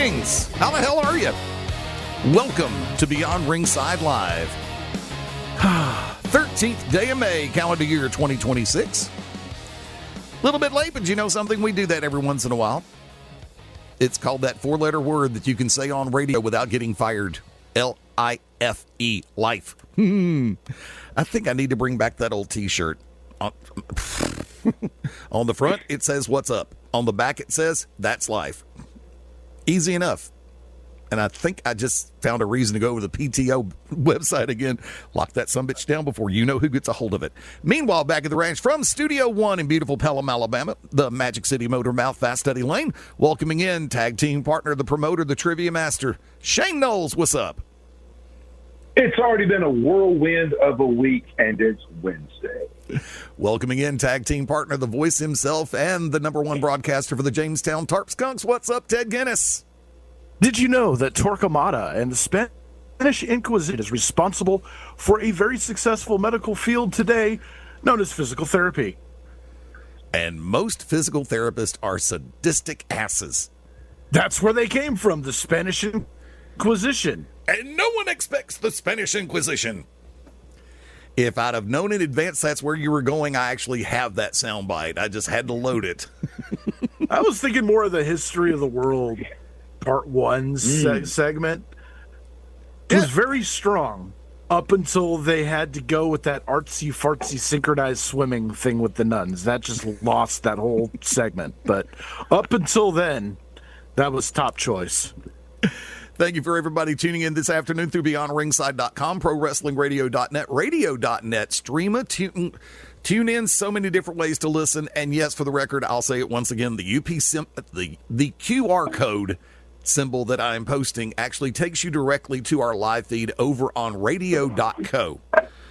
Greetings. How the hell are you? Welcome to Beyond Ringside Live. 13th day of May, calendar year 2026. A little bit late, but you know something? We do that every once in a while. It's called that four-letter word that you can say on radio without getting fired. L-I-F-E, life. I think I need to bring back that old t-shirt. On the front, it says, "What's up?" On the back, it says, "That's life." Easy enough. And I think I just found a reason to go over the PTO website again. Lock that sumbitch down before you know who gets a hold of it. Meanwhile, back at the ranch from Studio 1 in beautiful Pelham, Alabama, the Magic City Motor Mouth Fast Eddie Layne, welcoming in tag team partner, the promoter, the trivia master, Shane Noles. What's up? It's already been a whirlwind of a week, and it's Wednesday. Welcoming in tag team partner, the voice himself, and the number one broadcaster for the Jamestown Tarp Skunks. What's up, Ted Guinness? Did you know that Torquemada and the Spanish Inquisition is responsible for a very successful medical field today known as physical therapy? And most physical therapists are sadistic asses. That's where they came from, the Spanish Inquisition. And no one expects the Spanish Inquisition. If I'd have known in advance that's where you were going, I actually have that soundbite. I just had to load it. I was thinking more of the history of the world, part one segment. It was very strong up until they had to go with that artsy-fartsy synchronized swimming thing with the nuns. That just lost that whole segment. But up until then, that was top choice. Thank you for everybody tuning in this afternoon through BeyondRingside.com, ProWrestlingRadio.net, Radio.net, Streama, tune in, so many different ways to listen. And yes, for the record, I'll say it once again, the the QR code symbol that I'm posting actually takes you directly to our live feed over on Radio.co.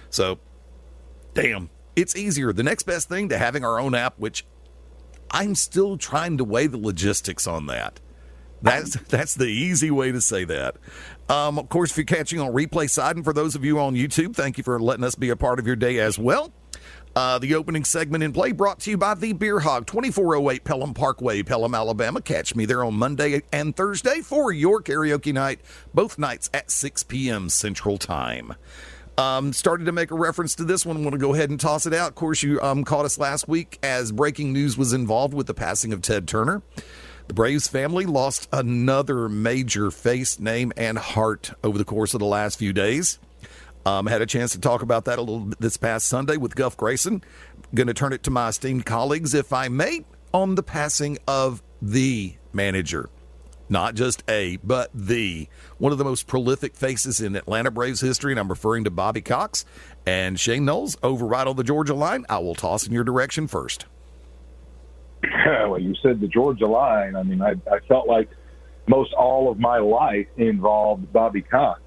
So, damn, it's easier. The next best thing to having our own app, which I'm still trying to weigh the logistics on that. That's the easy way to say that. Of course, if you're catching on replay side, and for those of you on YouTube, thank you for letting us be a part of your day as well. The opening segment in play brought to you by The Beer Hog, 2408 Pelham Parkway, Pelham, Alabama. Catch me there on Monday and Thursday for your karaoke night, both nights at 6 p.m. Central Time. Started to make a reference to this one. I'm going to go ahead and toss it out. Of course, you caught us last week as breaking news was involved with the passing of Ted Turner. The Braves family lost another major face, name, and heart over the course of the last few days. Had a chance to talk about that a little bit this past Sunday with Guff Grayson. Going to turn it to my esteemed colleagues, if I may, on the passing of the manager. Not just a, but the. One of the most prolific faces in Atlanta Braves history, and I'm referring to Bobby Cox. And Shane Noles, over right on the Georgia line. I will toss in your direction first. Well, you said the Georgia line. I mean, I felt like most all of my life involved Bobby Cox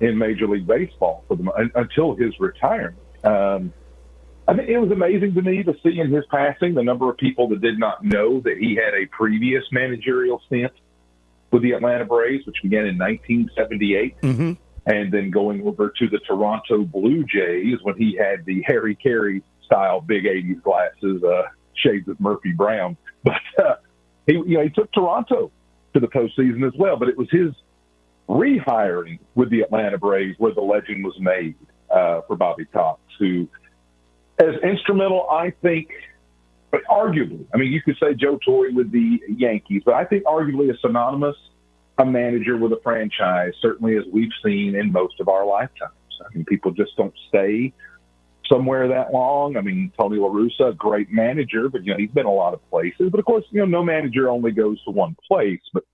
in Major League Baseball until his retirement. I think it was amazing to me to see in his passing the number of people that did not know that he had a previous managerial stint with the Atlanta Braves, which began in 1978, and then going over to the Toronto Blue Jays when he had the Harry Carey style big 80s glasses, shades of Murphy Brown. But he took Toronto to the postseason as well. But it was his rehiring with the Atlanta Braves where the legend was made for Bobby Cox, who, as instrumental, I think, but arguably, I mean, you could say Joe Torre with the Yankees, but I think arguably a synonymous a manager with a franchise, certainly as we've seen in most of our lifetimes. I mean, people just don't stay somewhere that long. I mean, Tony La Russa, a great manager, but, he's been a lot of places. But, of course, no manager only goes to one place. But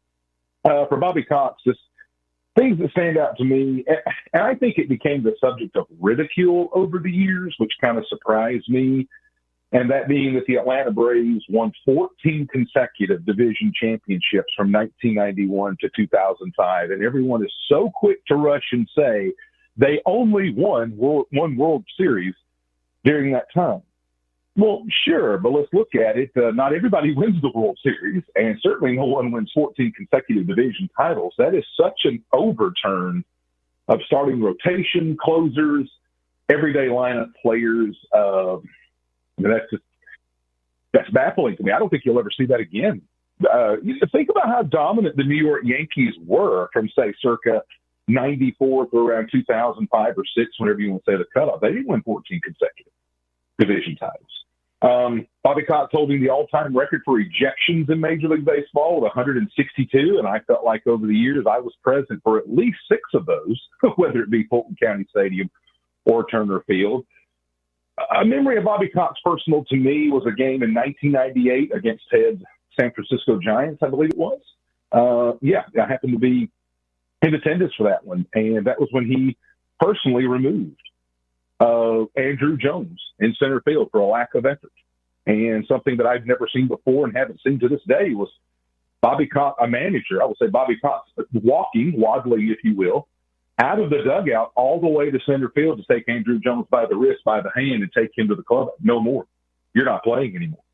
for Bobby Cox, just things that stand out to me, and I think it became the subject of ridicule over the years, which kind of surprised me, and that being that the Atlanta Braves won 14 consecutive division championships from 1991 to 2005, and everyone is so quick to rush and say they only won one World Series during that time. Well, sure, but let's look at it. Not everybody wins the World Series, and certainly no one wins 14 consecutive division titles. That is such an overturn of starting rotation, closers, everyday lineup players. That's baffling to me. I don't think you'll ever see that again Think about how dominant the New York Yankees were from, say, circa 94 to around 2005 or 6, whenever you want to say the cutoff. They didn't win 14 consecutive division titles. Bobby Cox holding the all-time record for ejections in Major League Baseball with 162, and I felt like over the years I was present for at least 6 of those, whether it be Fulton County Stadium or Turner Field. A memory of Bobby Cox personal to me was a game in 1998 against Ted's San Francisco Giants, I believe it was. I happened to be in attendance for that one, and that was when he personally removed Andrew Jones in center field for a lack of effort. And something that I've never seen before and haven't seen to this day was Bobby Cox, a manager, I would say Bobby Cox, waddling, if you will, out of the dugout all the way to center field to take Andrew Jones by the wrist, by the hand, and take him to the club. No more. You're not playing anymore.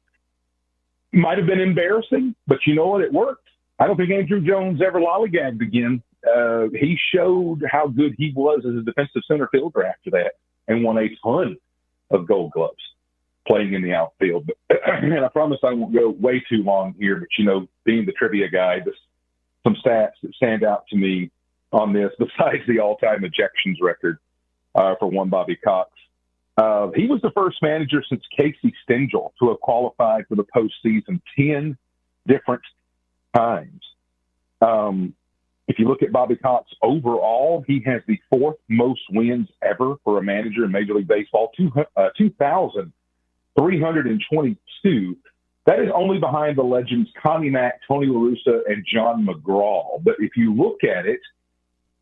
Might have been embarrassing, but you know what? It worked. I don't think Andrew Jones ever lollygagged again. He showed how good he was as a defensive center fielder after that and won a ton of Gold Gloves playing in the outfield. And I promise I won't go way too long here, but, being the trivia guy, some stats that stand out to me on this, besides the all-time ejections record for one Bobby Cox. He was the first manager since Casey Stengel to have qualified for the postseason 10 different times. If you look at Bobby Cox overall, he has the 4th most wins ever for a manager in Major League Baseball, 2,322. That is only behind the legends Connie Mack, Tony La Russa, and John McGraw. But if you look at it,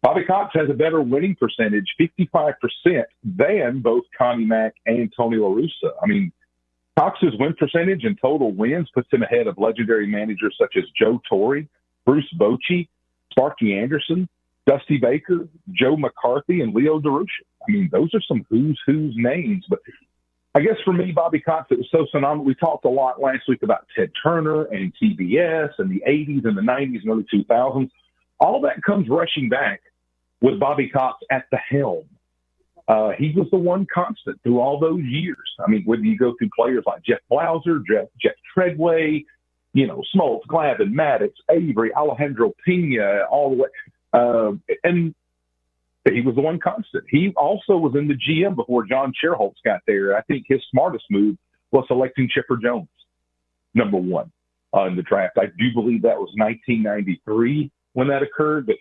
Bobby Cox has a better winning percentage, 55%, than both Connie Mack and Tony La Russa. I mean, Cox's win percentage and total wins puts him ahead of legendary managers such as Joe Torre, Bruce Bochy, Sparky Anderson, Dusty Baker, Joe McCarthy, and Leo DeRusha. I mean, those are some who's names. But I guess for me, Bobby Cox, it was so phenomenal. We talked a lot last week about Ted Turner and TBS and the 80s and the 90s and early 2000s. All of that comes rushing back with Bobby Cox at the helm. He was the one constant through all those years. I mean, whether you go through players like Jeff Blauser, Jeff Treadway, Smoltz, Glavine, Maddox, Avery, Alejandro Pena, all the way. And he was the one constant. He also was in the GM before John Sherholtz got there. I think his smartest move was selecting Chipper Jones, number 1 in the draft. I do believe that was 1993 when that occurred. But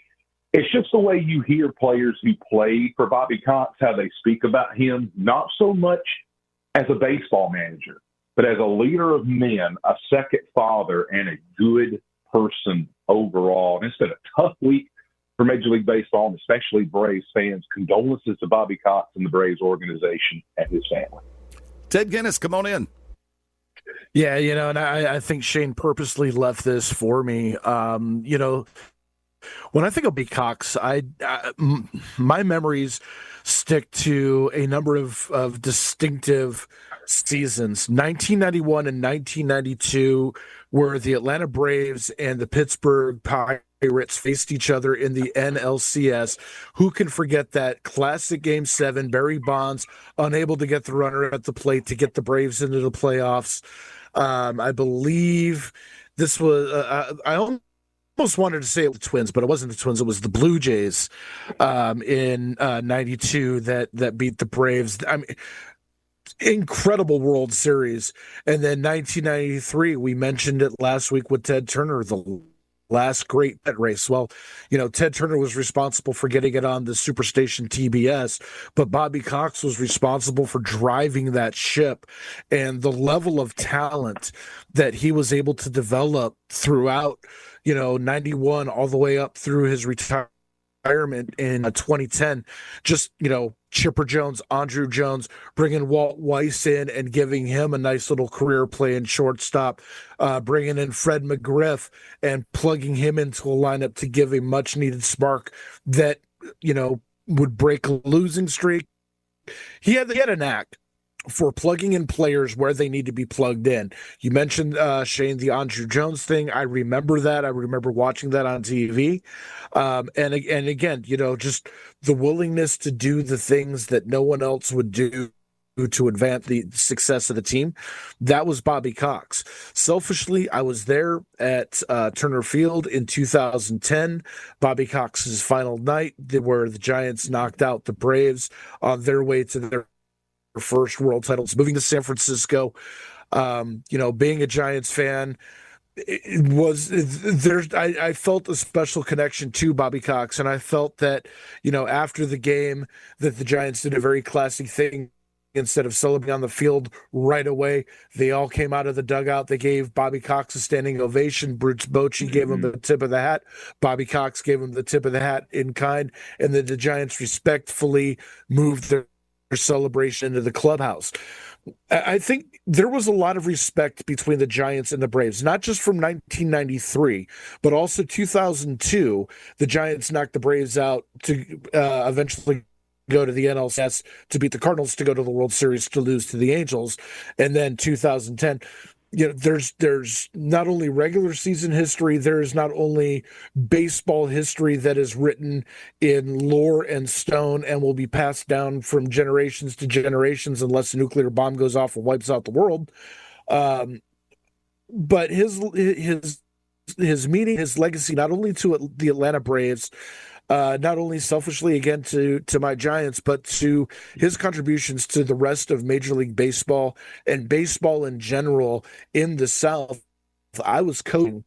it's just the way you hear players who play for Bobby Cox, how they speak about him, not so much as a baseball manager, but as a leader of men, a second father, and a good person overall. And it's been a tough week for Major League Baseball, and especially Braves fans. Condolences to Bobby Cox and the Braves organization and his family. Ted Guinness, come on in. Yeah, and I think Shane purposely left this for me. When I think of Bobby Cox, my memories stick to a number of distinctive seasons. 1991 and 1992 were the Atlanta Braves and the Pittsburgh Pirates faced each other in the NLCS. Who can forget that classic Game 7, Barry Bonds unable to get the runner at the plate to get the Braves into the playoffs. I believe this was I almost wanted to say it was the Twins, but it wasn't the Twins. It was the Blue Jays in 92 that beat the Braves. I mean, incredible World Series. And then 1993, we mentioned it last week with Ted Turner, the last great pet race. Well, Ted Turner was responsible for getting it on the Superstation TBS, but Bobby Cox was responsible for driving that ship, and the level of talent that he was able to develop throughout 91 all the way up through his retirement in 2010. Just, Chipper Jones, Andrew Jones, bringing Walt Weiss in and giving him a nice little career playing shortstop, bringing in Fred McGriff and plugging him into a lineup to give a much needed spark that, would break a losing streak. He had a knack for plugging in players where they need to be plugged in. You mentioned, Shane, the Andrew Jones thing. I remember that. I remember watching that on TV. And again, just the willingness to do the things that no one else would do to advance the success of the team. That was Bobby Cox. Selfishly, I was there at Turner Field in 2010, Bobby Cox's final night, where the Giants knocked out the Braves on their way to their first world titles, moving to San Francisco. Being a Giants fan, I felt a special connection to Bobby Cox, and I felt that, after the game, that the Giants did a very classy thing. Instead of celebrating on the field right away, they all came out of the dugout. They gave Bobby Cox a standing ovation. Bruce Bochy gave him the tip of the hat. Bobby Cox gave him the tip of the hat in kind, and then the Giants respectfully moved their celebration into the clubhouse. I think there was a lot of respect between the Giants and the Braves, not just from 1993, but also 2002. The Giants knocked the Braves out to eventually go to the NLCS, to beat the Cardinals, to go to the World Series, to lose to the Angels. And then 2010, there's not only regular season history, there is not only baseball history that is written in lore and stone and will be passed down from generations to generations unless a nuclear bomb goes off and wipes out the world. But his meaning, his legacy, not only to the Atlanta Braves, not only selfishly, again, to my Giants, but to his contributions to the rest of Major League Baseball and baseball in general in the South. I was coaching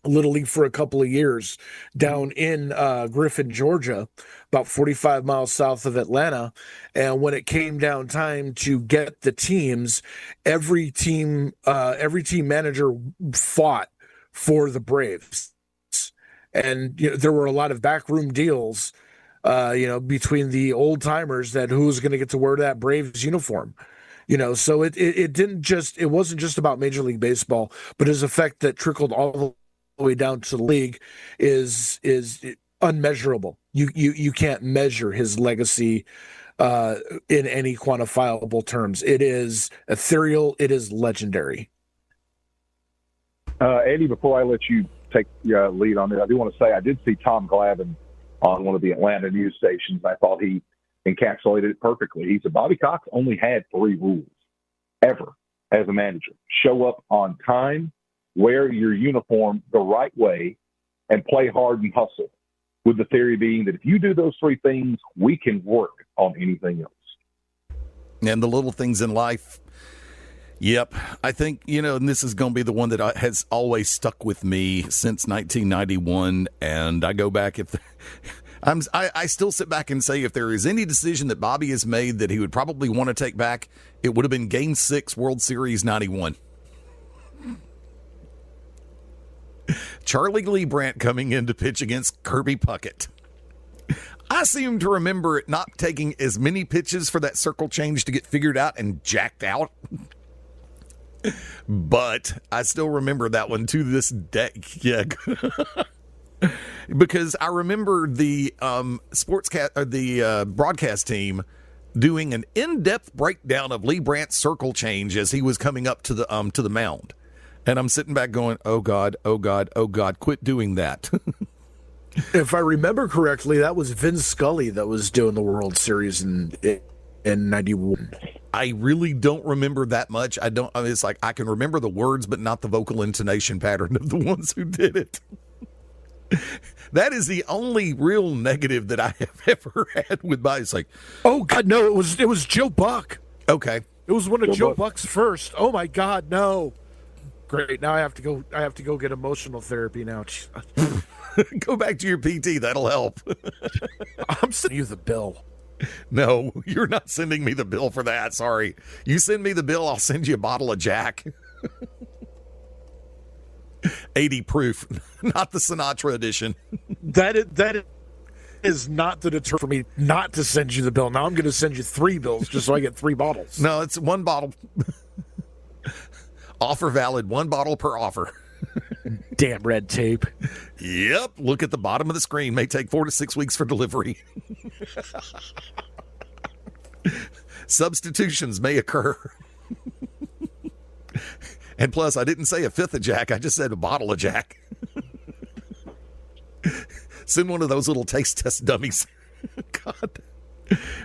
Little League for a couple of years down in Griffin, Georgia, about 45 miles south of Atlanta. And when it came down time to get the teams, every team manager fought for the Braves. And there were a lot of backroom deals, between the old timers that who was going to get to wear that Braves uniform. So it wasn't just about Major League Baseball, but his effect that trickled all the way down to the league is unmeasurable. You can't measure his legacy in any quantifiable terms. It is ethereal. It is legendary. Eddie, before I let you take your lead on it, I do want to say I did see Tom Glavine on one of the Atlanta news stations. I thought he encapsulated it perfectly. He said Bobby Cox only had 3 rules ever as a manager: show up on time, wear your uniform the right way, and play hard and hustle, with the theory being that if you do those 3 things, we can work on anything else. And the little things in life. Yep. I think, and this is going to be the one that has always stuck with me since 1991. And I go back, I still sit back and say, if there is any decision that Bobby has made that he would probably want to take back, it would have been Game 6, World Series 91. Charlie Lee Brandt coming in to pitch against Kirby Puckett. I seem to remember it not taking as many pitches for that circle change to get figured out and jacked out. But I still remember that one to this day. Yeah. Because I remember the broadcast team doing an in-depth breakdown of Lee Brandt's circle change as he was coming up to the mound. And I'm sitting back going, oh God, quit doing that. If I remember correctly, that was Vin Scully that was doing the World Series in 91. I really don't remember that much. It's like I can remember the words, but not the vocal intonation pattern of the ones who did it. That is the only real negative that I have ever had with Bobby. It's like, oh God, no, it was Joe Buck. Okay. It was one of Joe Buck's first. Oh my God, no. Great. Now I have to go get emotional therapy now. Go back to your PT. That'll help. I'm sending you the bill. No, you're not sending me the bill for that. Sorry. You send me the bill, I'll send you a bottle of Jack. 80 proof, not the Sinatra edition. That is not the deter for me not to send you the bill. Now I'm going to send you 3 bills just so I get 3 bottles. No, it's 1 bottle. Offer valid, 1 bottle per offer. Damn red tape. Yep. Look at the bottom of the screen. May take 4 to 6 weeks for delivery. Substitutions may occur. And plus, I didn't say a 5th of Jack. I just said a bottle of Jack. Send one of those little taste test dummies. God.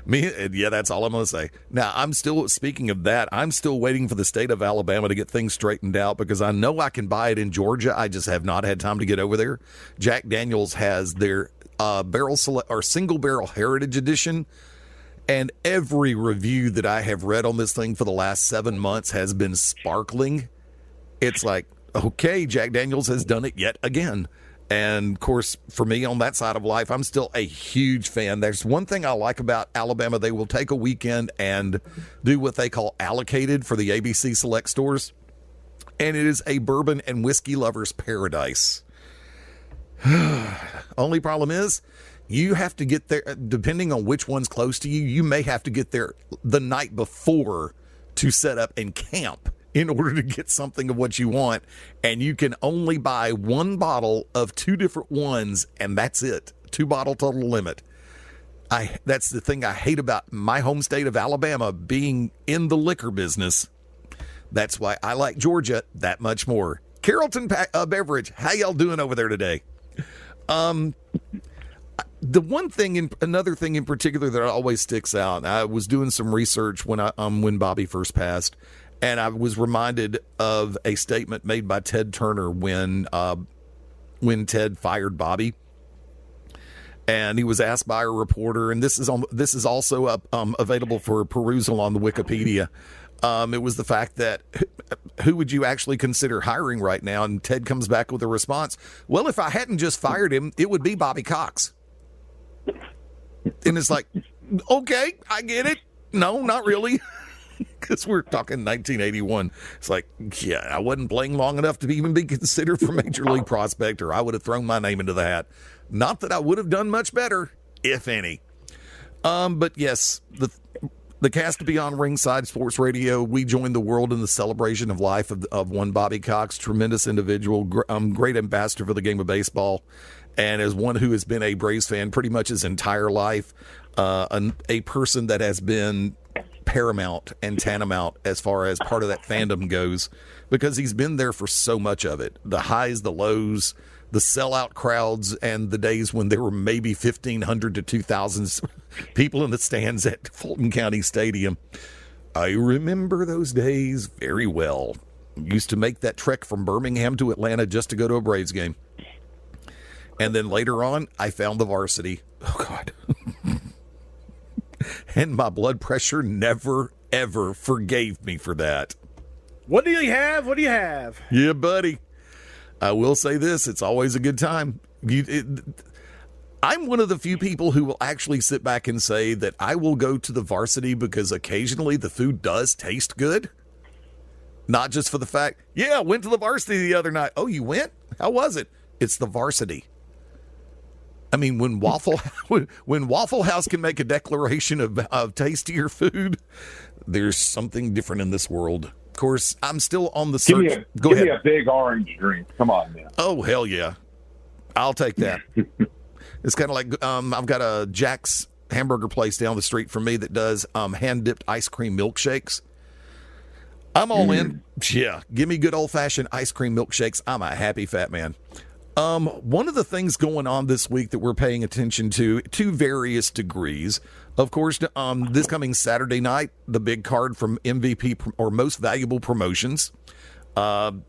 Yeah, that's all I'm going to say. Now, speaking of that, I'm still waiting for the state of Alabama to get things straightened out because I know I can buy it in Georgia. I just have not had time to get over there. Jack Daniels has their single barrel heritage edition. And every review that I have read on this thing for the last 7 months has been sparkling. It's like, okay, Jack Daniels has done it yet again. And, of course, for me on that side of life, I'm still a huge fan. There's one thing I like about Alabama. They will take a weekend and do what they call allocated for the ABC Select stores. And it is a bourbon and whiskey lover's paradise. Only problem is you have to get there, depending on which one's close to you, you may have to get there the night before to set up and camp in order to get something of what you want, and you can only buy one bottle of two different ones, and that's it. 2-bottle total limit. That's the thing I hate about my home state of Alabama being in the liquor business. That's why I like Georgia that much more. Carrollton Beverage, how y'all doing over there today? The another thing in particular that always sticks out, I was doing some research when Bobby first passed, and I was reminded of a statement made by Ted Turner when Ted fired Bobby. And he was asked by a reporter, and this is also available for perusal on the Wikipedia. It was the fact that who would you actually consider hiring right now? And Ted comes back with a response. Well, if I hadn't just fired him, it would be Bobby Cox. And it's like, okay, I get it. No, not really. Because we're talking 1981. It's like, yeah, I wasn't playing long enough to even be considered for Major League prospect, or I would have thrown my name into the hat. Not that I would have done much better, if any. But yes, the cast to be on Ringside Sports Radio, we joined the world in the celebration of life of one Bobby Cox, tremendous individual, great ambassador for the game of baseball, and as one who has been a Braves fan pretty much his entire life, a person that has been paramount and tantamount as far as part of that fandom goes, because he's been there for so much of it. The highs, the lows, the sellout crowds, and the days when there were maybe 1,500 to 2,000 people in the stands at Fulton County Stadium. I remember those days very well. Used to make that trek from Birmingham to Atlanta just to go to a Braves game. And then later on, I found the varsity. Oh, God. And my blood pressure never, ever forgave me for that. What do you have? What do you have? Yeah, buddy. I will say this. It's always a good time. I'm one of the few people who will actually sit back and say that I will go to the varsity because occasionally the food does taste good. Not just for the fact, yeah, I went to the varsity the other night. Oh, you went? How was it? It's the varsity. I mean, when Waffle House can make a declaration of tastier food, there's something different in this world. Of course, I'm still on the search. Give me a big orange drink. Come on, man. Oh, hell yeah. I'll take that. It's kind of like I've got a Jack's hamburger place down the street from me that does hand-dipped ice cream milkshakes. I'm all in. Yeah, give me good old-fashioned ice cream milkshakes. I'm a happy fat man. One of the things going on this week that we're paying attention to various degrees, of course, this coming Saturday night, the big card from MVP or Most Valuable Promotions. I'm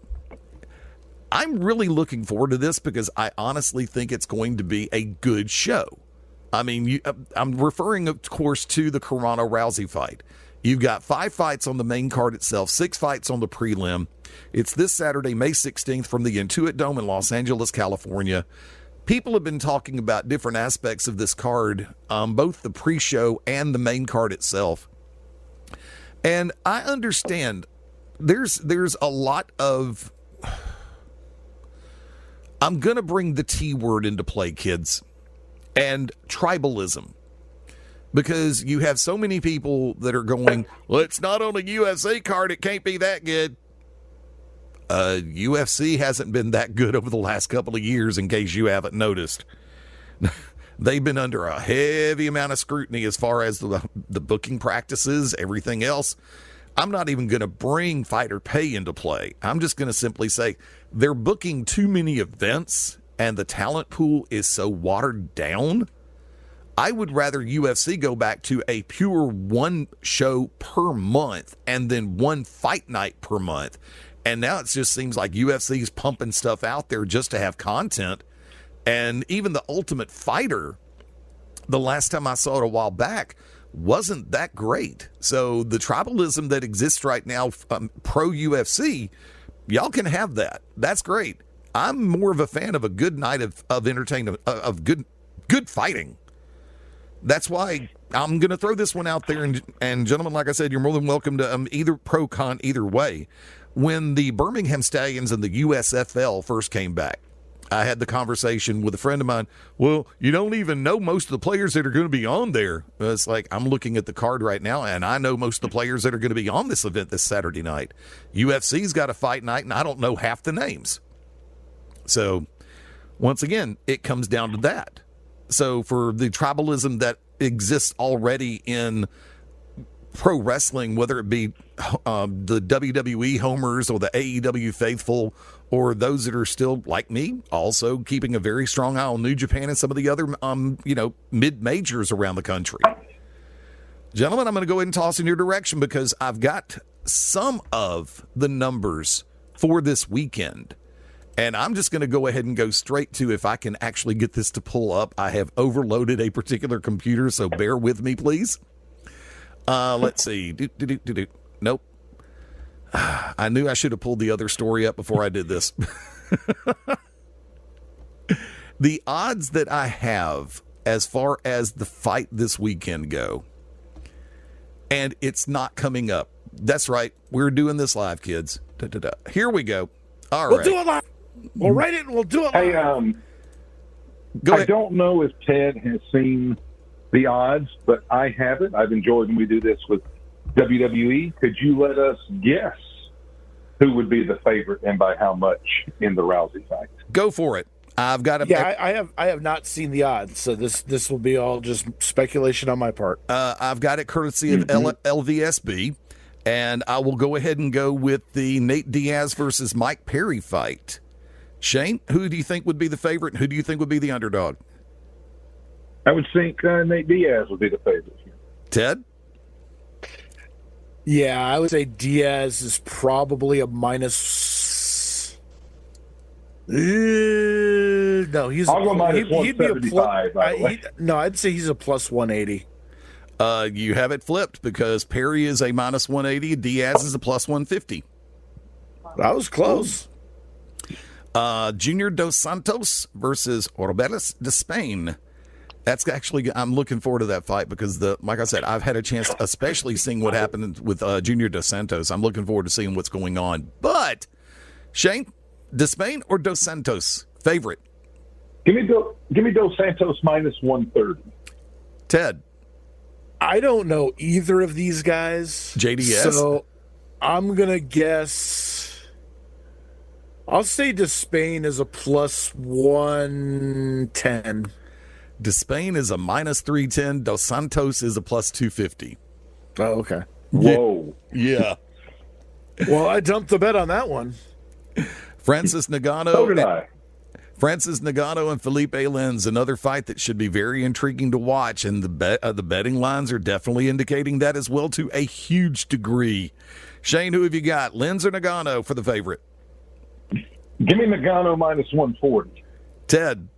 really looking forward to this because I honestly think it's going to be a good show. I mean, I'm referring, of course, to the Carano-Rousey fight. You've got 5 fights on the main card itself, 6 fights on the prelim. It's this Saturday, May 16th, from the Intuit Dome in Los Angeles, California. People have been talking about different aspects of this card, both the pre-show and the main card itself. And I understand there's a lot of... I'm going to bring the T word into play, kids, and tribalism. Because you have so many people that are going, well, it's not on a UFC card, it can't be that good. UFC hasn't been that good over the last couple of years, in case you haven't noticed. They've been under a heavy amount of scrutiny as far as the booking practices, everything else. I'm not even going to bring fighter pay into play. I'm just going to simply say they're booking too many events and the talent pool is so watered down. I would rather UFC go back to a pure one show per month and then one fight night per month. And now it just seems like UFC is pumping stuff out there just to have content. And even the Ultimate Fighter, the last time I saw it a while back, wasn't that great. So the tribalism that exists right now, pro UFC, y'all can have that. That's great. I'm more of a fan of a good night of entertainment, of good fighting. That's why I'm going to throw this one out there. And gentlemen, like I said, you're more than welcome to either pro con either way. When the Birmingham Stallions and the USFL first came back, I had the conversation with a friend of mine. Well, you don't even know most of the players that are going to be on there. It's like, I'm looking at the card right now, and I know most of the players that are going to be on this event this Saturday night. UFC's got a fight night, and I don't know half the names. So, once again, it comes down to that. So, for the tribalism that exists already in pro wrestling, whether it be the WWE homers or the AEW faithful, or those that are still, like me, also keeping a very strong eye on New Japan and some of the other, mid-majors around the country. Gentlemen, I'm going to go ahead and toss in your direction because I've got some of the numbers for this weekend. And I'm just going to go ahead and go straight to, if I can actually get this to pull up. I have overloaded a particular computer, so bear with me, please. Let's see. Nope. I knew I should have pulled the other story up before I did this. The odds that I have as far as the fight this weekend go, and it's not coming up. That's right. We're doing this live, kids. Here we go. All right. We'll do it live. We'll write it and we'll do it live. Hey, Go ahead. I don't know if Ted has seen the odds, but I haven't. I've enjoyed when we do this with WWE. Could you let us guess who would be the favorite and by how much in the Rousey fight? Go for it. I've got a. Yeah, I have not seen the odds, so this will be all just speculation on my part. I've got it courtesy of LVSB, and I will go ahead and go with the Nate Diaz versus Mike Perry fight. Shane, who do you think would be the favorite, and who do you think would be the underdog? I would think Nate Diaz would be the favorite here. Ted? Yeah, I would say Diaz is probably a minus. No, he's. I'll go minus he'd be a 175. By the way. No, I'd say he's a plus 180. You have it flipped because Perry is a minus 180, Diaz is a plus 150. That was close. Junior Dos Santos versus Orbeles de Spain. That's actually, I'm looking forward to that fight because, like I said, I've had a chance, especially seeing what happened with Junior Dos Santos. I'm looking forward to seeing what's going on. But, Shane, de Spain or Dos Santos? Favorite? Give me Dos Santos minus 130. Ted? I don't know either of these guys. JDS? So I'm going to guess. I'll say Despain is a plus 110. Despain is a minus 310. Dos Santos is a plus 250. Oh, okay. Whoa. Yeah. Well, I dumped the bet on that one. Francis Ngannou. So did I. Francis Ngannou and Felipe Lins, another fight that should be very intriguing to watch, and the betting lines are definitely indicating that as well to a huge degree. Shane, who have you got, Lins or Ngannou for the favorite? Give me Ngannou minus 140. Ted?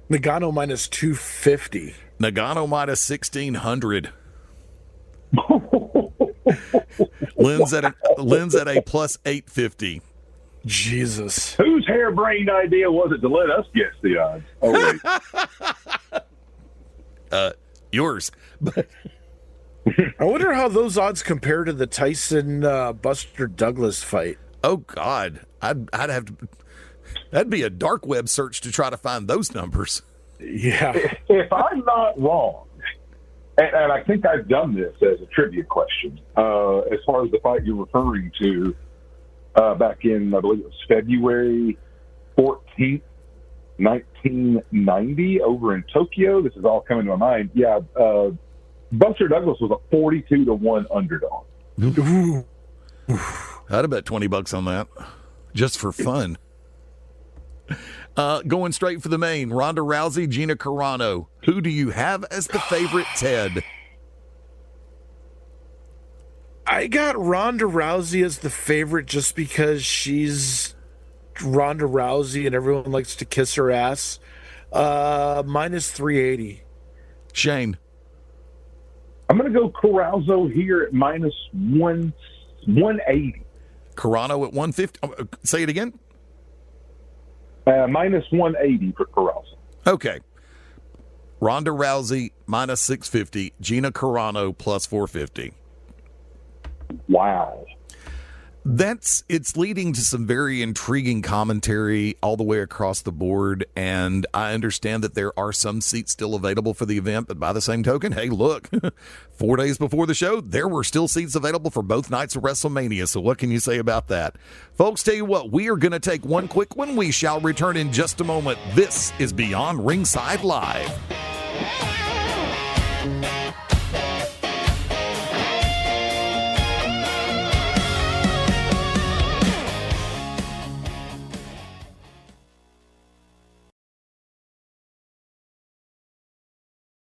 Nagano minus 250. Ngannou minus 1,600. Lynn's at a plus 850. Jesus. Whose harebrained idea was it to let us guess the odds? Oh, wait. Yours. I wonder how those odds compare to the Tyson Buster Douglas fight. Oh God, I'd have to. That'd be a dark web search to try to find those numbers. Yeah. If I'm not wrong, and I think I've done this as a trivia question, as far as the fight you're referring to, back in, I believe it was February 14th, 1990, over in Tokyo. This is all coming to my mind. Yeah, Buster Douglas was a 42-1 underdog. I'd have bet $20 on that, just for fun. Going straight for the main, Ronda Rousey, Gina Carano. Who do you have as the favorite, Ted? I got Ronda Rousey as the favorite just because she's Ronda Rousey and everyone likes to kiss her ass. Minus 380. Shane. I'm going to go Carouso here at minus 180. Carano at 150. Say it again. Minus 180 for Carouso. Okay. Ronda Rousey minus 650. Gina Carano plus 450. Wow. It's leading to some very intriguing commentary all the way across the board, and I understand that there are some seats still available for the event, but by the same token, hey, look, 4 days before the show, there were still seats available for both nights of WrestleMania, so what can you say about that? Folks, tell you what, we are going to take one quick one. We shall return in just a moment. This is Beyond Ringside Live.